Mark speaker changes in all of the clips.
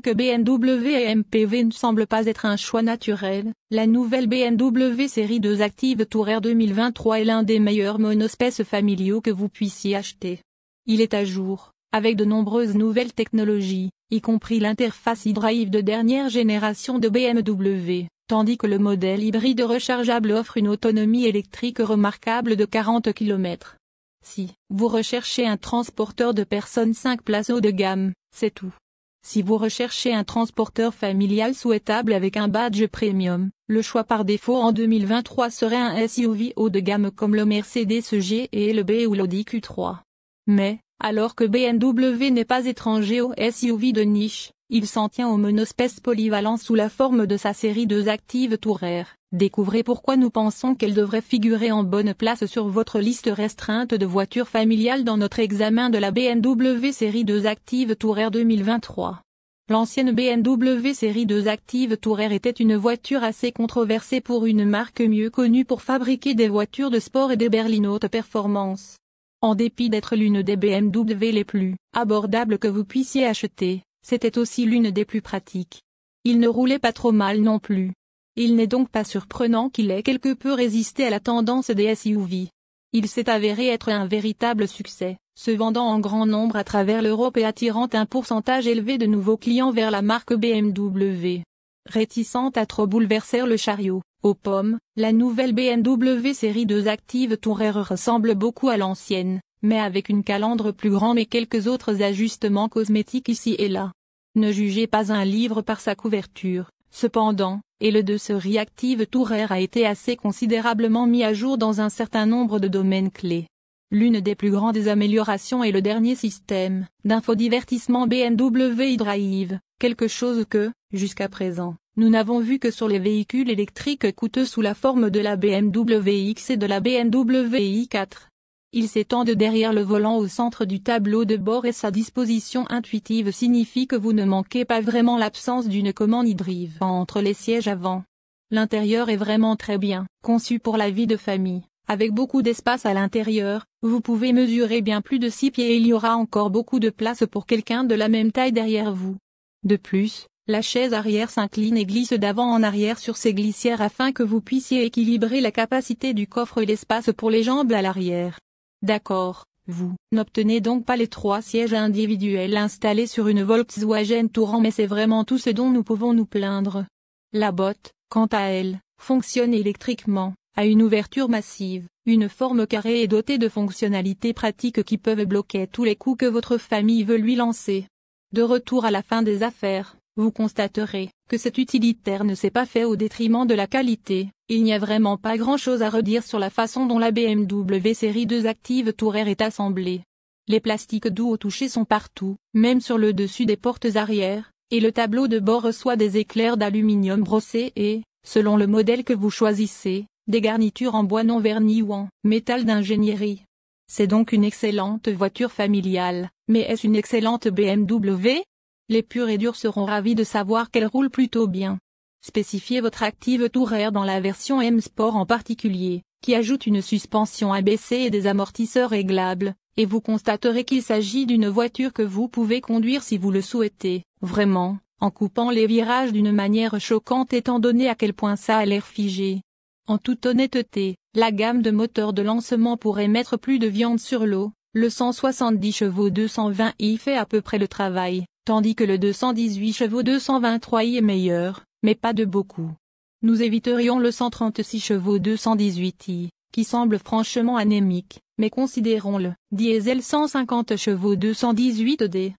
Speaker 1: que BMW et MPV ne semblent pas être un choix naturel, la nouvelle BMW série 2 Active Tourer 2023 est l'un des meilleurs monospaces familiaux que vous puissiez acheter. Il est à jour, avec de nombreuses nouvelles technologies, y compris l'interface e-drive de dernière génération de BMW, tandis que le modèle hybride rechargeable offre une autonomie électrique remarquable de 40 km. Si vous recherchez un transporteur de personnes 5 places haut de gamme, c'est tout. Si vous recherchez un transporteur familial souhaitable avec un badge premium, le choix par défaut en 2023 serait un SUV haut de gamme comme le Mercedes GLB ou l'Audi Q3. Mais, alors que BMW n'est pas étranger au SUV de niche, il s'en tient au monospace polyvalent sous la forme de sa série 2 Active Tourer. Découvrez pourquoi nous pensons qu'elle devrait figurer en bonne place sur votre liste restreinte de voitures familiales dans notre examen de la BMW série 2 Active Tourer 2023. L'ancienne BMW série 2 Active Tourer était une voiture assez controversée pour une marque mieux connue pour fabriquer des voitures de sport et des berlines haute performance. En dépit d'être l'une des BMW les plus abordables que vous puissiez acheter, c'était aussi l'une des plus pratiques. Il ne roulait pas trop mal non plus. Il n'est donc pas surprenant qu'il ait quelque peu résisté à la tendance des SUV. Il s'est avéré être un véritable succès, se vendant en grand nombre à travers l'Europe et attirant un pourcentage élevé de nouveaux clients vers la marque BMW. Réticente à trop bouleverser le chariot aux pommes, la nouvelle BMW série 2 Active Tourer ressemble beaucoup à l'ancienne, mais avec une calandre plus grande et quelques autres ajustements cosmétiques ici et là. Ne jugez pas un livre par sa couverture, cependant, et le de ce Active Tourer a été assez considérablement mis à jour dans un certain nombre de domaines clés. L'une des plus grandes améliorations est le dernier système d'infodivertissement BMW iDrive, quelque chose que, jusqu'à présent, nous n'avons vu que sur les véhicules électriques coûteux sous la forme de la BMW X et de la BMW i4. Il s'étend de derrière le volant au centre du tableau de bord et sa disposition intuitive signifie que vous ne manquez pas vraiment l'absence d'une commande e-drive entre les sièges avant. L'intérieur est vraiment très bien conçu pour la vie de famille. Avec beaucoup d'espace à l'intérieur, vous pouvez mesurer bien plus de 6 pieds et il y aura encore beaucoup de place pour quelqu'un de la même taille derrière vous. De plus, la chaise arrière s'incline et glisse d'avant en arrière sur ses glissières afin que vous puissiez équilibrer la capacité du coffre et l'espace pour les jambes à l'arrière. D'accord, vous n'obtenez donc pas les 3 sièges individuels installés sur une Volkswagen Touran mais c'est vraiment tout ce dont nous pouvons nous plaindre. La botte, quant à elle, fonctionne électriquement, a une ouverture massive, une forme carrée et dotée de fonctionnalités pratiques qui peuvent bloquer tous les coups que votre famille veut lui lancer. De retour à la fin des affaires, vous constaterez que cet utilitaire ne s'est pas fait au détriment de la qualité. Il n'y a vraiment pas grand-chose à redire sur la façon dont la BMW série 2 Active Tourer est assemblée. Les plastiques doux au toucher sont partout, même sur le dessus des portes arrière, et le tableau de bord reçoit des éclairs d'aluminium brossé et, selon le modèle que vous choisissez, des garnitures en bois non verni ou en métal d'ingénierie. C'est donc une excellente voiture familiale, mais est-ce une excellente BMW? Les purs et durs seront ravis de savoir qu'elle roule plutôt bien. Spécifiez votre Active Tourer dans la version M Sport en particulier, qui ajoute une suspension abaissée et des amortisseurs réglables, et vous constaterez qu'il s'agit d'une voiture que vous pouvez conduire si vous le souhaitez, vraiment, en coupant les virages d'une manière choquante étant donné à quel point ça a l'air figé. En toute honnêteté, la gamme de moteurs de lancement pourrait mettre plus de viande sur l'eau, le 170 chevaux 220i fait à peu près le travail, tandis que le 218 chevaux 223i est meilleur, mais pas de beaucoup. Nous éviterions le 136 chevaux 218i, qui semble franchement anémique, mais considérons le diesel 150 chevaux 218d.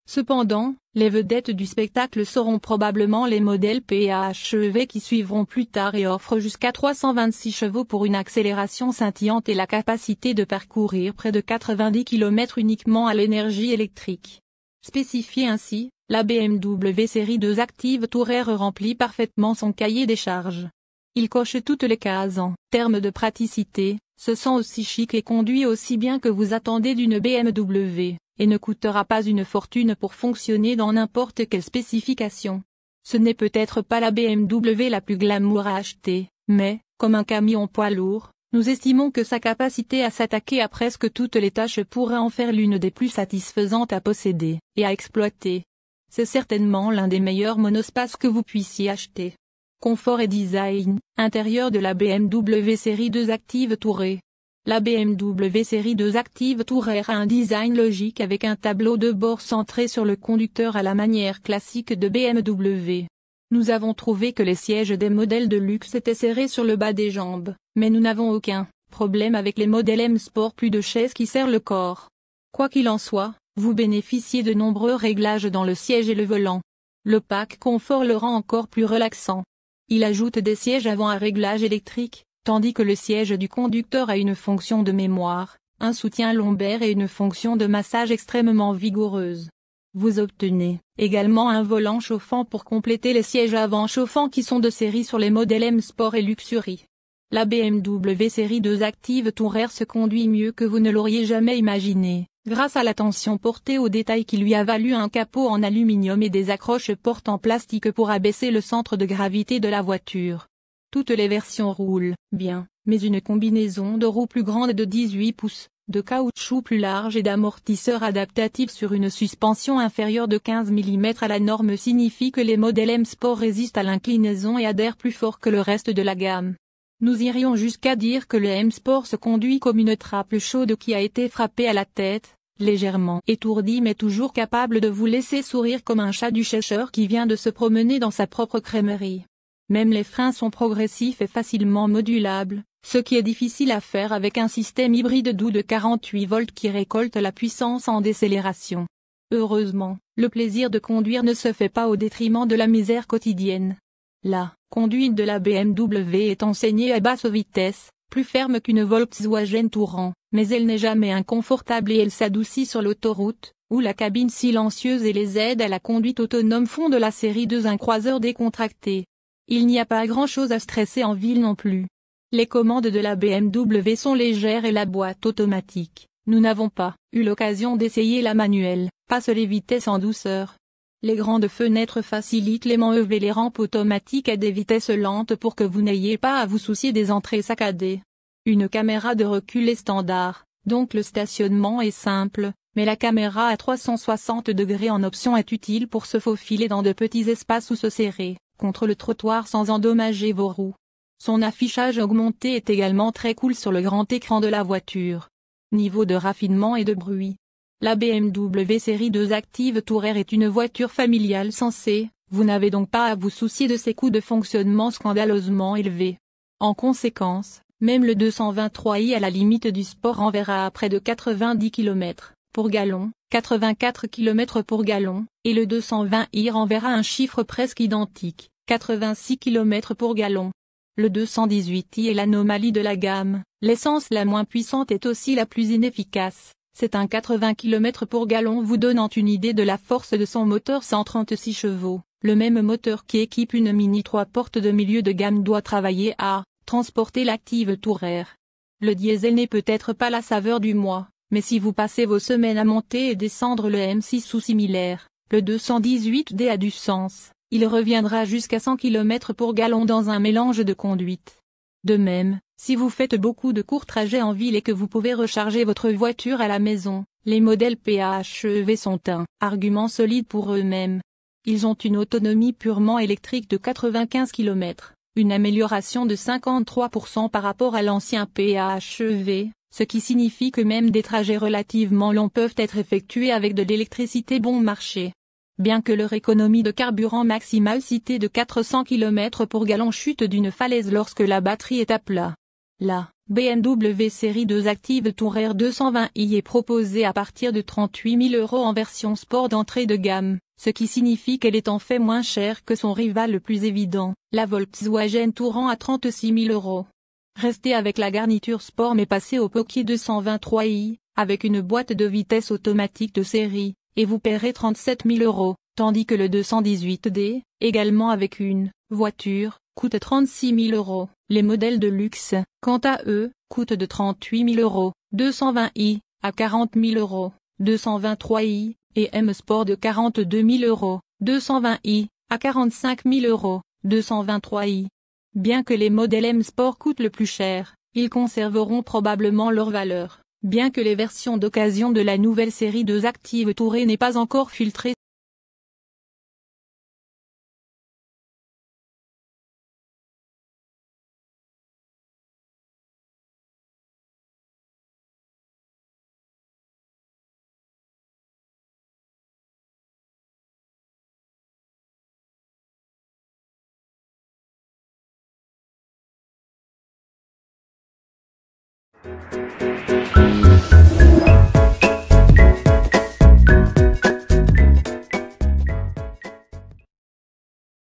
Speaker 1: Cependant, les vedettes du spectacle seront probablement les modèles PHEV qui suivront plus tard et offrent jusqu'à 326 chevaux pour une accélération scintillante et la capacité de parcourir près de 90 km uniquement à l'énergie électrique. Spécifié ainsi, la BMW série 2 Active Tourer remplit parfaitement son cahier des charges. Il coche toutes les cases en termes de praticité, se sent aussi chic et conduit aussi bien que vous attendez d'une BMW, et ne coûtera pas une fortune pour fonctionner dans n'importe quelle spécification. Ce n'est peut-être pas la BMW la plus glamour à acheter, mais, comme un camion poids lourd, nous estimons que sa capacité à s'attaquer à presque toutes les tâches pourrait en faire l'une des plus satisfaisantes à posséder et à exploiter. c'est certainement l'un des meilleurs monospaces que vous puissiez acheter. Confort et design, intérieur de la BMW série 2 Active Tourer. La BMW série 2 Active Tourer a un design logique avec un tableau de bord centré sur le conducteur à la manière classique de BMW. Nous avons trouvé que les sièges des modèles de luxe étaient serrés sur le bas des jambes, mais nous n'avons aucun problème avec les modèles M Sport, plus de chaises qui serrent le corps. Quoi qu'il en soit, vous bénéficiez de nombreux réglages dans le siège et le volant. Le pack confort le rend encore plus relaxant. Il ajoute des sièges avant à réglage électrique, tandis que le siège du conducteur a une fonction de mémoire, un soutien lombaire et une fonction de massage extrêmement vigoureuse. Vous obtenez également un volant chauffant pour compléter les sièges avant chauffants qui sont de série sur les modèles M Sport et Luxury. La BMW série 2 Active Tourer se conduit mieux que vous ne l'auriez jamais imaginé, grâce à l'attention portée aux détails qui lui a valu un capot en aluminium et des accroches portes en plastique pour abaisser le centre de gravité de la voiture. Toutes les versions roulent bien, mais une combinaison de roues plus grande de 18 pouces, de caoutchouc plus large et d'amortisseurs adaptatifs sur une suspension inférieure de 15 mm à la norme signifie que les modèles M Sport résistent à l'inclinaison et adhèrent plus fort que le reste de la gamme. Nous irions jusqu'à dire que le M Sport se conduit comme une trappe chaude qui a été frappée à la tête, légèrement étourdi mais toujours capable de vous laisser sourire comme un chat du Cheshire qui vient de se promener dans sa propre crèmerie. Même les freins sont progressifs et facilement modulables, ce qui est difficile à faire avec un système hybride doux de 48 volts qui récolte la puissance en décélération. Heureusement, le plaisir de conduire ne se fait pas au détriment de la misère quotidienne. La conduite de la BMW est enseignée à basse vitesse, plus ferme qu'une Volkswagen Touran, mais elle n'est jamais inconfortable et elle s'adoucit sur l'autoroute, où la cabine silencieuse et les aides à la conduite autonome font de la série 2 un croiseur décontracté. Il n'y a pas grand-chose à stresser en ville non plus. Les commandes de la BMW sont légères et la boîte automatique. Nous n'avons pas eu l'occasion d'essayer la manuelle, passe les vitesses en douceur. Les grandes fenêtres facilitent les manœuvres et les rampes automatiques à des vitesses lentes pour que vous n'ayez pas à vous soucier des entrées saccadées. Une caméra de recul est standard, donc le stationnement est simple, mais la caméra à 360 degrés en option est utile pour se faufiler dans de petits espaces ou se serrer contre le trottoir sans endommager vos roues. Son affichage augmenté est également très cool sur le grand écran de la voiture. Niveau de raffinement et de bruit. La BMW série 2 Active Tourer est une voiture familiale sensée, vous n'avez donc pas à vous soucier de ses coûts de fonctionnement scandaleusement élevés. En conséquence, même le 223i à la limite du sport enverra à près de 90 km pour gallon, 84 km pour gallon, et le 220i renverra un chiffre presque identique, 86 km pour gallon. Le 218i est l'anomalie de la gamme, l'essence la moins puissante est aussi la plus inefficace. C'est un 80 km pour gallon vous donnant une idée de la force de son moteur 136 chevaux. Le même moteur qui équipe une Mini 3 portes de milieu de gamme doit travailler à transporter l'Active Tourer. Le diesel n'est peut-être pas la saveur du mois, mais si vous passez vos semaines à monter et descendre le M6 ou similaire, le 218D a du sens. Il reviendra jusqu'à 100 km pour gallon dans un mélange de conduite. De même, si vous faites beaucoup de courts trajets en ville et que vous pouvez recharger votre voiture à la maison, les modèles PHEV sont un argument solide pour eux-mêmes. Ils ont une autonomie purement électrique de 95 km, une amélioration de 53% par rapport à l'ancien PHEV, ce qui signifie que même des trajets relativement longs peuvent être effectués avec de l'électricité bon marché. Bien que leur économie de carburant maximale citée de 400 km pour gallon chute d'une falaise lorsque la batterie est à plat. La BMW série 2 Active Tourer 220i est proposée à partir de 38 000 € en version sport d'entrée de gamme, ce qui signifie qu'elle est en fait moins chère que son rival le plus évident, la Volkswagen Touran à 36 000 €. Restez avec la garniture sport mais passez au Poké 223i, avec une boîte de vitesse automatique de série, et vous paierez 37 000 €, tandis que le 218D, également avec une voiture, coûte 36 000 €. Les modèles de luxe, quant à eux, coûtent de 38 000 €, 220i, à 40 000 €, 223i, et M Sport de 42 000 €, 220i, à 45 000 €, 223i. Bien que les modèles M Sport coûtent le plus cher, ils conserveront probablement leur valeur. Bien que les versions d'occasion de la nouvelle série 2 Active Tourer n'aient pas encore filtré
Speaker 2: Bye.